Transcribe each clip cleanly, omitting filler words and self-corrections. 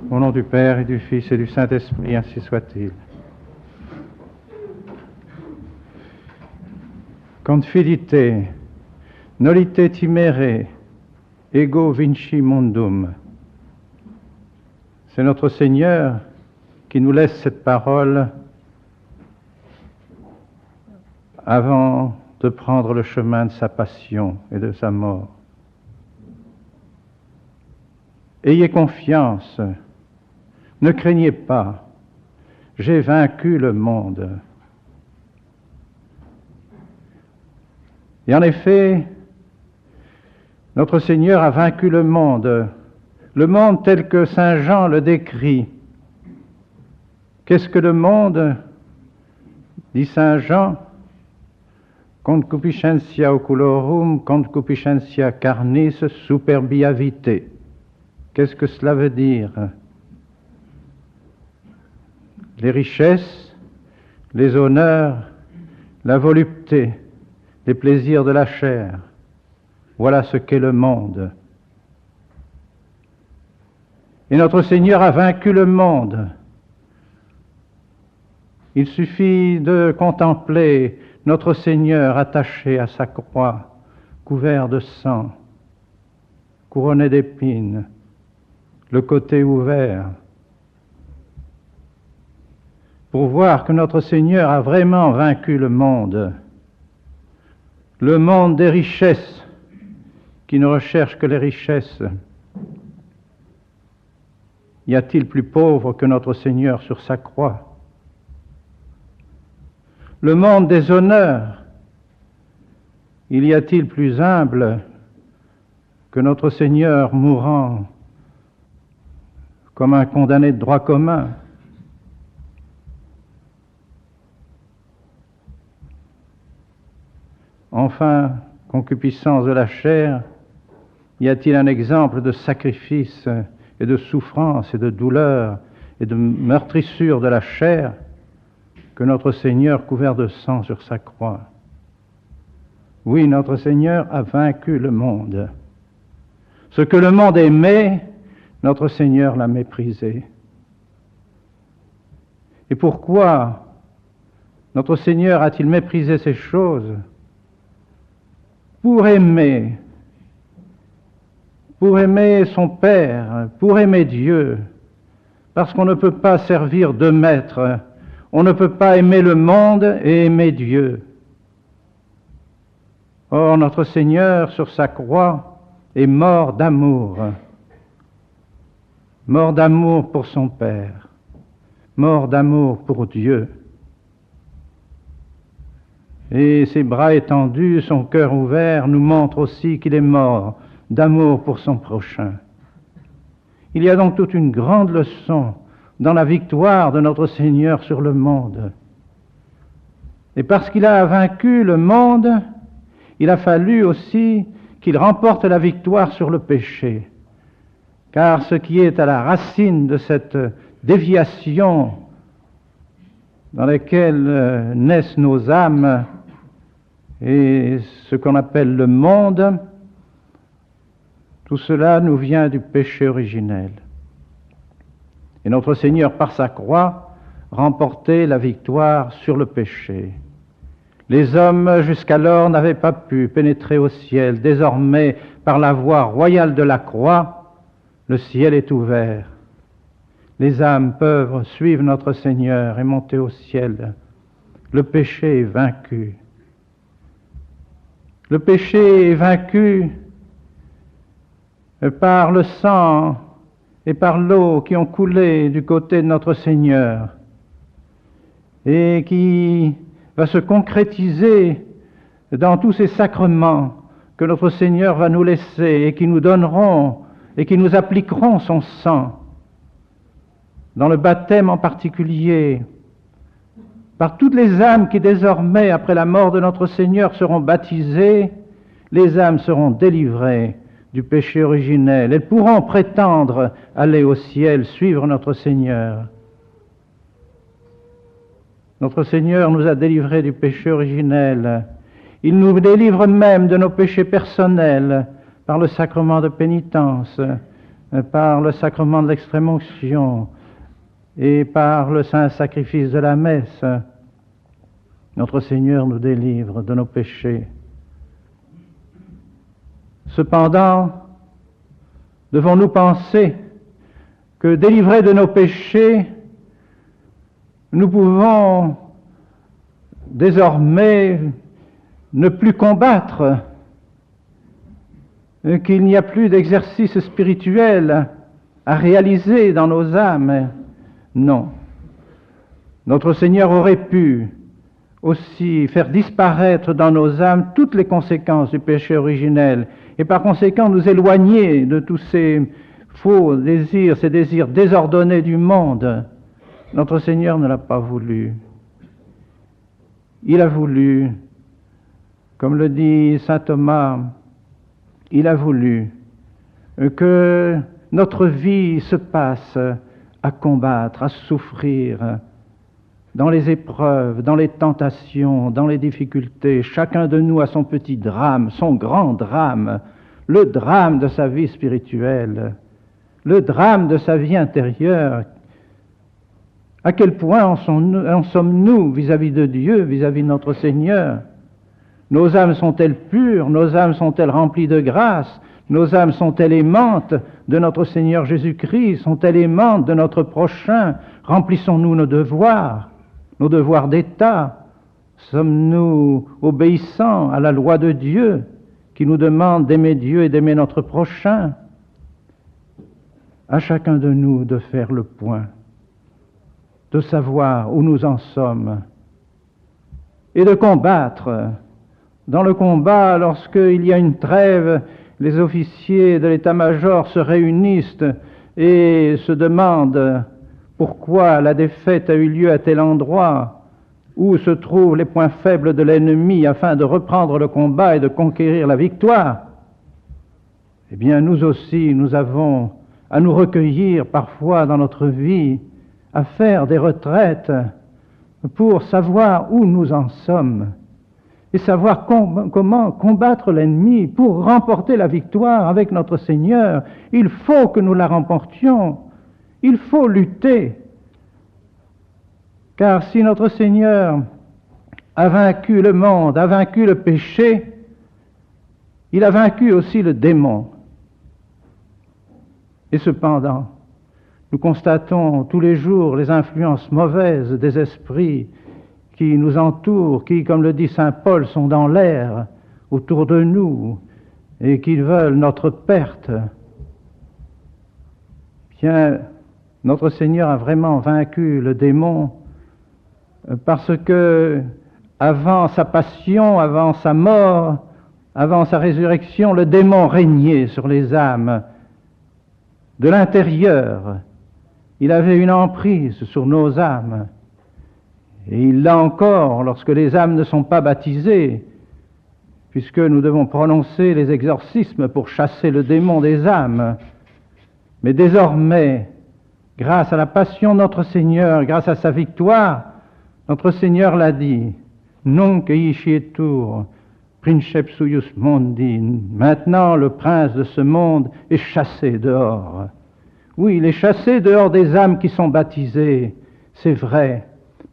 Au nom du Père et du Fils et du Saint-Esprit, ainsi soit-il. Confidite, nolite timere, ego vinci mundum. C'est notre Seigneur qui nous laisse cette parole avant de prendre le chemin de sa passion et de sa mort. Ayez confiance, ne craignez pas, j'ai vaincu le monde. Et en effet, notre Seigneur a vaincu le monde tel que Saint Jean le décrit. Qu'est-ce que le monde? Dit Saint Jean, concupiscentia oculorum, concupiscentia carnis, superbia vitae. Qu'est-ce que cela veut dire? Les richesses, les honneurs, la volupté, les plaisirs de la chair. Voilà ce qu'est le monde. Et notre Seigneur a vaincu le monde. Il suffit de contempler notre Seigneur attaché à sa croix, couvert de sang, couronné d'épines, le côté ouvert, pour voir que notre Seigneur a vraiment vaincu le monde des richesses, qui ne recherche que les richesses. Y a-t-il plus pauvre que notre Seigneur sur sa croix? Le monde des honneurs, il y a-t-il plus humble que notre Seigneur mourant comme un condamné de droit commun? Enfin, concupiscence de la chair, y a-t-il un exemple de sacrifice et de souffrance et de douleur et de meurtrissure de la chair que notre Seigneur couvert de sang sur sa croix? Oui, notre Seigneur a vaincu le monde. Ce que le monde aimait, notre Seigneur l'a méprisé. Et pourquoi notre Seigneur a-t-il méprisé ces choses? Pour aimer son Père, pour aimer Dieu, parce qu'on ne peut pas servir deux maîtres, on ne peut pas aimer le monde et aimer Dieu. Or, notre Seigneur, sur sa croix, est mort d'amour pour son Père, mort d'amour pour Dieu. Et ses bras étendus, son cœur ouvert, nous montrent aussi qu'il est mort d'amour pour son prochain. Il y a donc toute une grande leçon dans la victoire de notre Seigneur sur le monde. Et parce qu'il a vaincu le monde, il a fallu aussi qu'il remporte la victoire sur le péché. Car ce qui est à la racine de cette déviation dans laquelle naissent nos âmes et ce qu'on appelle le monde, tout cela nous vient du péché originel. Et notre Seigneur, par sa croix, remportait la victoire sur le péché. Les hommes, jusqu'alors, n'avaient pas pu pénétrer au ciel. Désormais, par la voie royale de la croix, le ciel est ouvert. Les âmes peuvent suivre notre Seigneur et monter au ciel. Le péché est vaincu. Le péché est vaincu par le sang et par l'eau qui ont coulé du côté de notre Seigneur et qui va se concrétiser dans tous ces sacrements que notre Seigneur va nous laisser et qui nous donneront et qui nous appliqueront son sang. Dans le baptême en particulier, par toutes les âmes qui désormais, après la mort de notre Seigneur, seront baptisées, les âmes seront délivrées du péché originel. Elles pourront prétendre aller au ciel, suivre notre Seigneur. Notre Seigneur nous a délivrés du péché originel. Il nous délivre même de nos péchés personnels par le sacrement de pénitence, par le sacrement de l'extrême-onction et par le saint sacrifice de la messe, notre Seigneur nous délivre de nos péchés. Cependant, devons-nous penser que délivrés de nos péchés, nous pouvons désormais ne plus combattre, qu'il n'y a plus d'exercice spirituel à réaliser dans nos âmes? Non. Notre Seigneur aurait pu aussi faire disparaître dans nos âmes toutes les conséquences du péché originel et par conséquent nous éloigner de tous ces faux désirs, ces désirs désordonnés du monde. Notre Seigneur ne l'a pas voulu. Il a voulu, comme le dit saint Thomas, il a voulu que notre vie se passe à combattre, à souffrir, dans les épreuves, dans les tentations, dans les difficultés. Chacun de nous a son petit drame, son grand drame, le drame de sa vie spirituelle, le drame de sa vie intérieure. À quel point en sommes-nous vis-à-vis de Dieu, vis-à-vis de notre Seigneur? Nos âmes sont-elles pures? Nos âmes sont-elles remplies de grâce? Nos âmes sont-elles aimantes de notre Seigneur Jésus-Christ? Sont-elles aimantes de notre prochain? Remplissons-nous nos devoirs d'État? Sommes-nous obéissants à la loi de Dieu qui nous demande d'aimer Dieu et d'aimer notre prochain? À chacun de nous de faire le point, de savoir où nous en sommes et de combattre. Dans le combat, lorsqu'il y a une trêve, les officiers de l'état-major se réunissent et se demandent pourquoi la défaite a eu lieu à tel endroit, où se trouvent les points faibles de l'ennemi afin de reprendre le combat et de conquérir la victoire. Eh bien, nous aussi, nous avons à nous recueillir parfois dans notre vie, à faire des retraites pour savoir où nous en sommes et savoir comment combattre l'ennemi pour remporter la victoire avec notre Seigneur. Il faut que nous la remportions, il faut lutter, car si notre Seigneur a vaincu le monde, a vaincu le péché, il a vaincu aussi le démon. Et cependant, nous constatons tous les jours les influences mauvaises des esprits qui nous entourent, qui, comme le dit saint Paul, sont dans l'air autour de nous et qui veulent notre perte. Bien, notre Seigneur a vraiment vaincu le démon parce que, avant sa passion, avant sa mort, avant sa résurrection, le démon régnait sur les âmes de l'intérieur. Il avait une emprise sur nos âmes. Et il l'a encore lorsque les âmes ne sont pas baptisées, puisque nous devons prononcer les exorcismes pour chasser le démon des âmes. Mais désormais, grâce à la passion de notre Seigneur, grâce à sa victoire, notre Seigneur l'a dit, « Nunc eiscietur princeps huius mundi » maintenant le prince de ce monde est chassé dehors. Oui, il est chassé dehors des âmes qui sont baptisées, c'est vrai.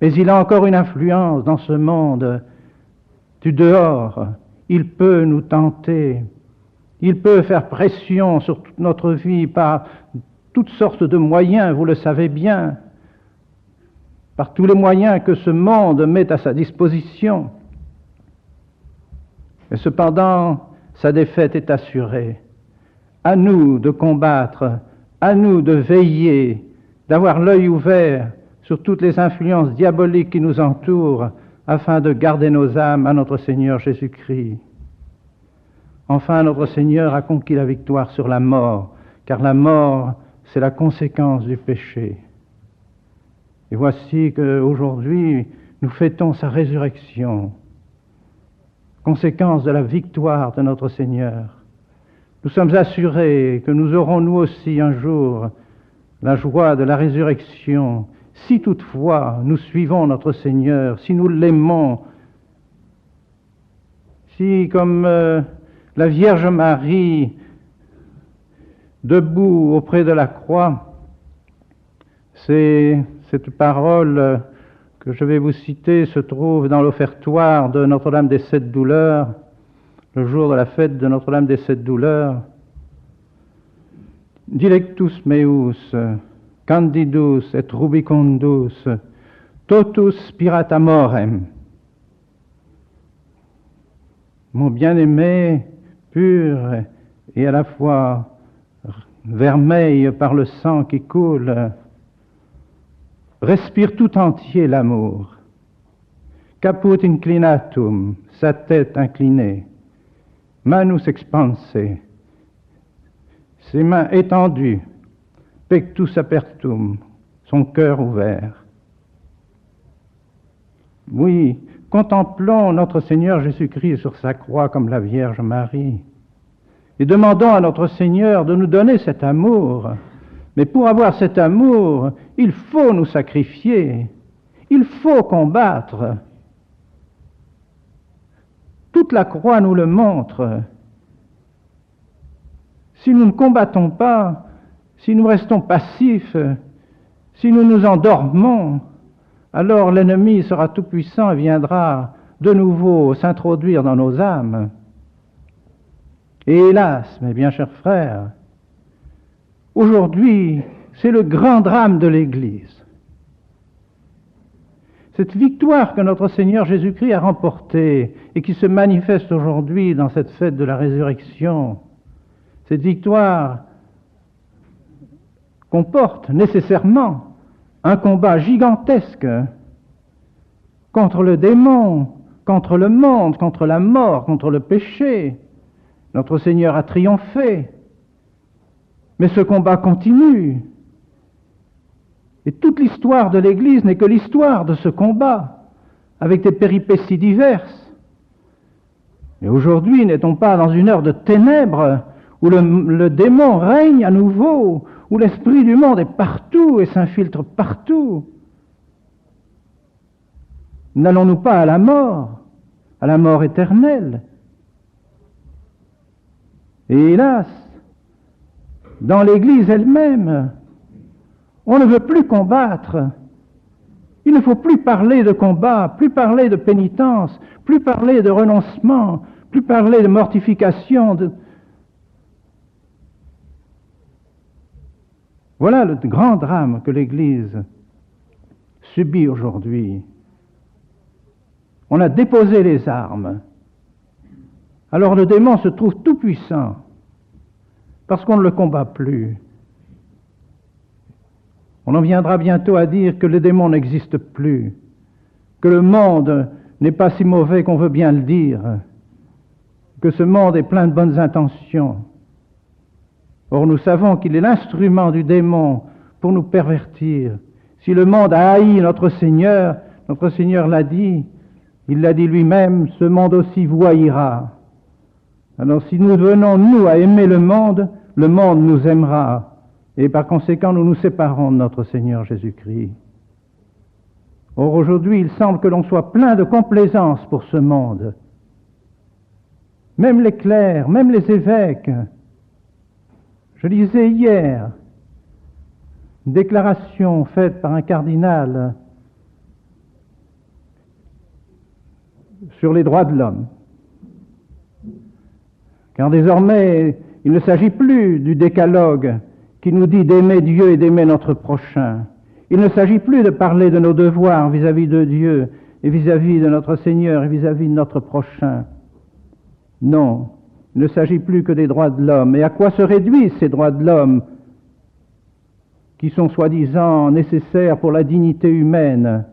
Mais il a encore une influence dans ce monde du dehors. Il peut nous tenter. Il peut faire pression sur toute notre vie par toutes sortes de moyens, vous le savez bien, par tous les moyens que ce monde met à sa disposition. Et cependant, sa défaite est assurée. À nous de combattre, à nous de veiller, d'avoir l'œil ouvert sur toutes les influences diaboliques qui nous entourent, afin de garder nos âmes à notre Seigneur Jésus-Christ. Enfin, notre Seigneur a conquis la victoire sur la mort, car la mort, c'est la conséquence du péché. Et voici qu'aujourd'hui, nous fêtons sa résurrection, conséquence de la victoire de notre Seigneur. Nous sommes assurés que nous aurons nous aussi un jour la joie de la résurrection, si toutefois nous suivons notre Seigneur, si nous l'aimons, si comme la Vierge Marie, debout auprès de la croix. Cette parole que je vais vous citer se trouve dans l'offertoire de Notre-Dame des Sept Douleurs, le jour de la fête de Notre-Dame des Sept Douleurs. Dilectus meus, candidus et rubicundus, totus spirat amorem. Mon bien-aimé, pur et à la fois vermeil par le sang qui coule, respire tout entier l'amour. Caput inclinatum, sa tête inclinée, manus expanse, ses mains étendues, pectus apertum, son cœur ouvert. Oui, contemplons notre Seigneur Jésus-Christ sur sa croix comme la Vierge Marie et demandons à notre Seigneur de nous donner cet amour. Mais pour avoir cet amour, il faut nous sacrifier, il faut combattre. Toute la croix nous le montre. Si nous ne combattons pas, si nous restons passifs, si nous nous endormons, alors l'ennemi sera tout-puissant et viendra de nouveau s'introduire dans nos âmes. Et hélas, mes bien chers frères, aujourd'hui, c'est le grand drame de l'Église. Cette victoire que notre Seigneur Jésus-Christ a remportée et qui se manifeste aujourd'hui dans cette fête de la résurrection, cette victoire comporte nécessairement un combat gigantesque contre le démon, contre le monde, contre la mort, contre le péché. Notre Seigneur a triomphé. Mais ce combat continue. Et toute l'histoire de l'Église n'est que l'histoire de ce combat, avec des péripéties diverses. Mais aujourd'hui, n'est-on pas dans une heure de ténèbres, où le démon règne à nouveau, où l'esprit du monde est partout et s'infiltre partout? N'allons-nous pas à la mort éternelle? Et hélas, dans l'Église elle-même, on ne veut plus combattre. Il ne faut plus parler de combat, plus parler de pénitence, plus parler de renoncement, plus parler de mortification. Voilà le grand drame que l'Église subit aujourd'hui. On a déposé les armes. Alors le démon se trouve tout puissant parce qu'on ne le combat plus. On en viendra bientôt à dire que le démon n'existe plus, que le monde n'est pas si mauvais qu'on veut bien le dire, que ce monde est plein de bonnes intentions. Or nous savons qu'il est l'instrument du démon pour nous pervertir. Si le monde a haï notre Seigneur l'a dit, il l'a dit lui-même, ce monde aussi vous haïra. Alors si nous venons, nous, à aimer le monde nous aimera. Et par conséquent, nous nous séparons de notre Seigneur Jésus-Christ. Or, aujourd'hui, il semble que l'on soit plein de complaisance pour ce monde. Même les clercs, même les évêques. Je lisais hier une déclaration faite par un cardinal sur les droits de l'homme. Car désormais, il ne s'agit plus du décalogue qui nous dit d'aimer Dieu et d'aimer notre prochain. Il ne s'agit plus de parler de nos devoirs vis-à-vis de Dieu et vis-à-vis de notre Seigneur et vis-à-vis de notre prochain. Non, il ne s'agit plus que des droits de l'homme. Et à quoi se réduisent ces droits de l'homme qui sont soi-disant nécessaires pour la dignité humaine?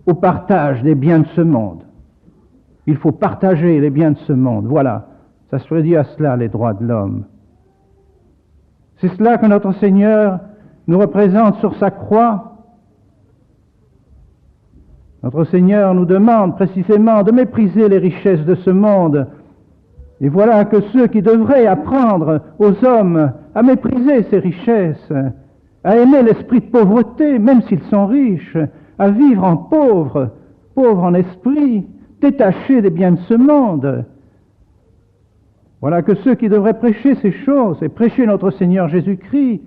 Au partage des biens de ce monde. Il faut partager les biens de ce monde. Voilà, ça se réduit à cela, les droits de l'homme. C'est cela que notre Seigneur nous représente sur sa croix. Notre Seigneur nous demande précisément de mépriser les richesses de ce monde. Et voilà que ceux qui devraient apprendre aux hommes à mépriser ces richesses, à aimer l'esprit de pauvreté, même s'ils sont riches, à vivre en pauvres en esprit, détachés des biens de ce monde, Voilà que ceux qui devraient prêcher ces choses et prêcher notre Seigneur Jésus-Christ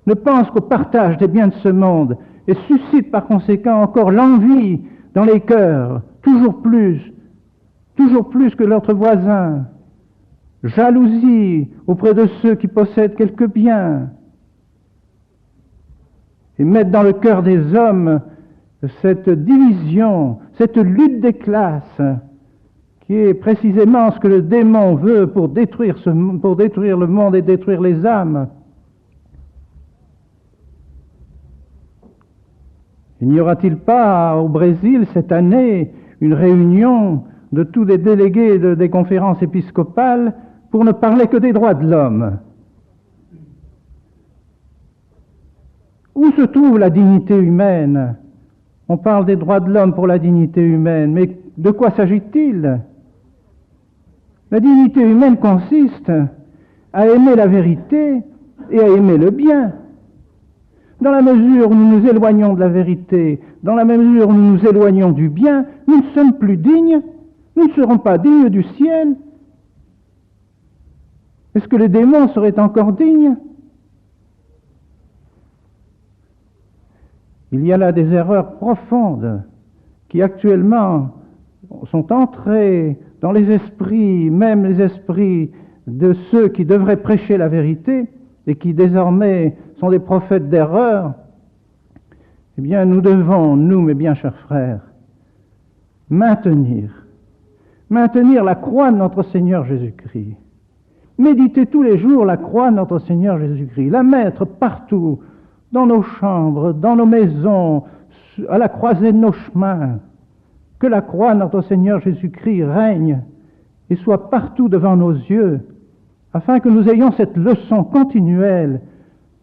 ne pensent qu'au partage des biens de ce monde et suscitent par conséquent encore l'envie dans les cœurs, toujours plus que notre voisin, jalousie auprès de ceux qui possèdent quelques biens, et mettent dans le cœur des hommes cette division, cette lutte des classes, qui est précisément ce que le démon veut pour détruire le monde et détruire les âmes. Il n'y aura-t-il pas au Brésil cette année une réunion de tous les délégués des conférences épiscopales pour ne parler que des droits de l'homme? Où se trouve la dignité humaine? On parle des droits de l'homme pour la dignité humaine, mais de quoi s'agit-il? La dignité humaine consiste à aimer la vérité et à aimer le bien. Dans la mesure où nous nous éloignons de la vérité, dans la mesure où nous nous éloignons du bien, nous ne sommes plus dignes, nous ne serons pas dignes du ciel. Est-ce que les démons seraient encore dignes? Il y a là des erreurs profondes qui actuellement sont entrées dans les esprits, même les esprits de ceux qui devraient prêcher la vérité et qui désormais sont des prophètes d'erreur. Eh bien, nous devons, nous, mes bien chers frères, maintenir la croix de notre Seigneur Jésus-Christ. Méditer tous les jours la croix de notre Seigneur Jésus-Christ, la mettre partout, dans nos chambres, dans nos maisons, à la croisée de nos chemins, que la croix de notre Seigneur Jésus-Christ règne et soit partout devant nos yeux, afin que nous ayons cette leçon continuelle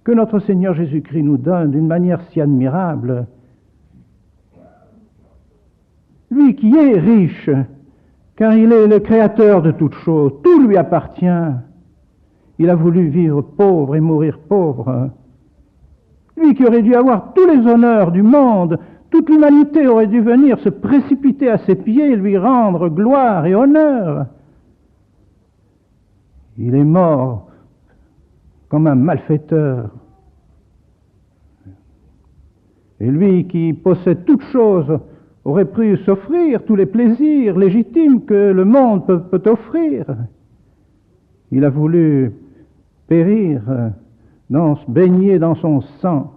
que notre Seigneur Jésus-Christ nous donne d'une manière si admirable. Lui qui est riche, car il est le créateur de toutes choses, tout lui appartient. Il a voulu vivre pauvre et mourir pauvre. Lui qui aurait dû avoir tous les honneurs du monde, toute l'humanité aurait dû venir se précipiter à ses pieds et lui rendre gloire et honneur. Il est mort comme un malfaiteur. Et lui qui possède toutes choses aurait pu s'offrir tous les plaisirs légitimes que le monde peut offrir. Il a voulu périr, baigner dans son sang.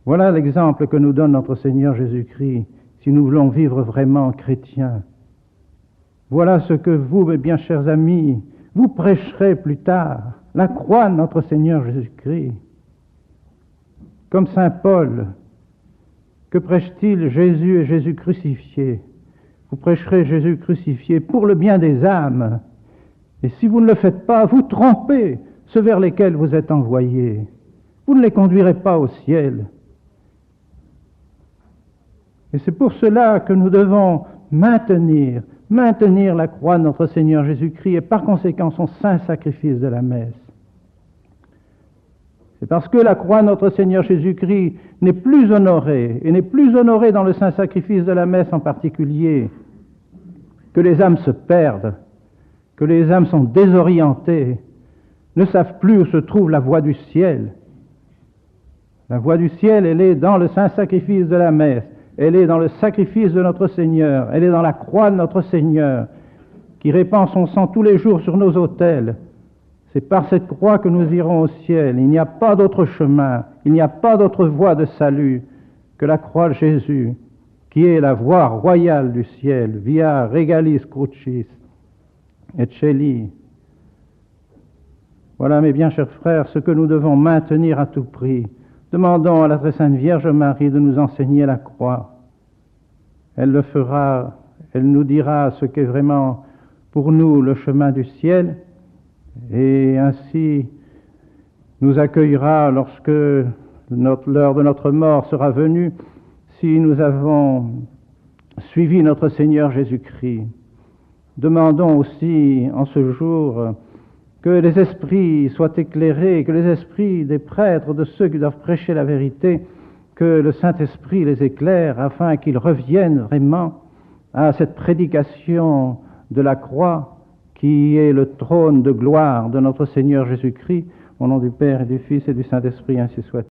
Voilà l'exemple que nous donne notre Seigneur Jésus-Christ, si nous voulons vivre vraiment chrétiens. Voilà ce que vous, mes bien chers amis, vous prêcherez plus tard, la croix de notre Seigneur Jésus-Christ. Comme saint Paul, que prêche-t-il? Jésus et Jésus crucifié. Vous prêcherez Jésus crucifié pour le bien des âmes. Et si vous ne le faites pas, vous trompez ceux vers lesquels vous êtes envoyés. Vous ne les conduirez pas au ciel. Et c'est pour cela que nous devons maintenir la croix de notre Seigneur Jésus-Christ et par conséquent son saint sacrifice de la messe. C'est parce que la croix de notre Seigneur Jésus-Christ n'est plus honorée, et n'est plus honorée dans le saint sacrifice de la messe en particulier, que les âmes se perdent, que les âmes sont désorientées, ne savent plus où se trouve la voie du ciel. La voie du ciel, elle est dans le saint sacrifice de la messe, elle est dans le sacrifice de notre Seigneur, elle est dans la croix de notre Seigneur, qui répand son sang tous les jours sur nos autels. C'est par cette croix que nous irons au ciel. Il n'y a pas d'autre chemin, il n'y a pas d'autre voie de salut que la croix de Jésus, qui est la voie royale du ciel, via regalis crucis et celi. Voilà, mes bien chers frères, ce que nous devons maintenir à tout prix. Demandons à la très sainte Vierge Marie de nous enseigner la croix. Elle le fera, elle nous dira ce qu'est vraiment pour nous le chemin du ciel, et ainsi nous accueillera lorsque l'heure de notre mort sera venue, si nous avons suivi notre Seigneur Jésus-Christ. Demandons aussi en ce jour que les esprits soient éclairés, que les esprits des prêtres, de ceux qui doivent prêcher la vérité, que le Saint-Esprit les éclaire afin qu'ils reviennent vraiment à cette prédication de la croix, qui est le trône de gloire de notre Seigneur Jésus-Christ, au nom du Père et du Fils et du Saint-Esprit, ainsi soit.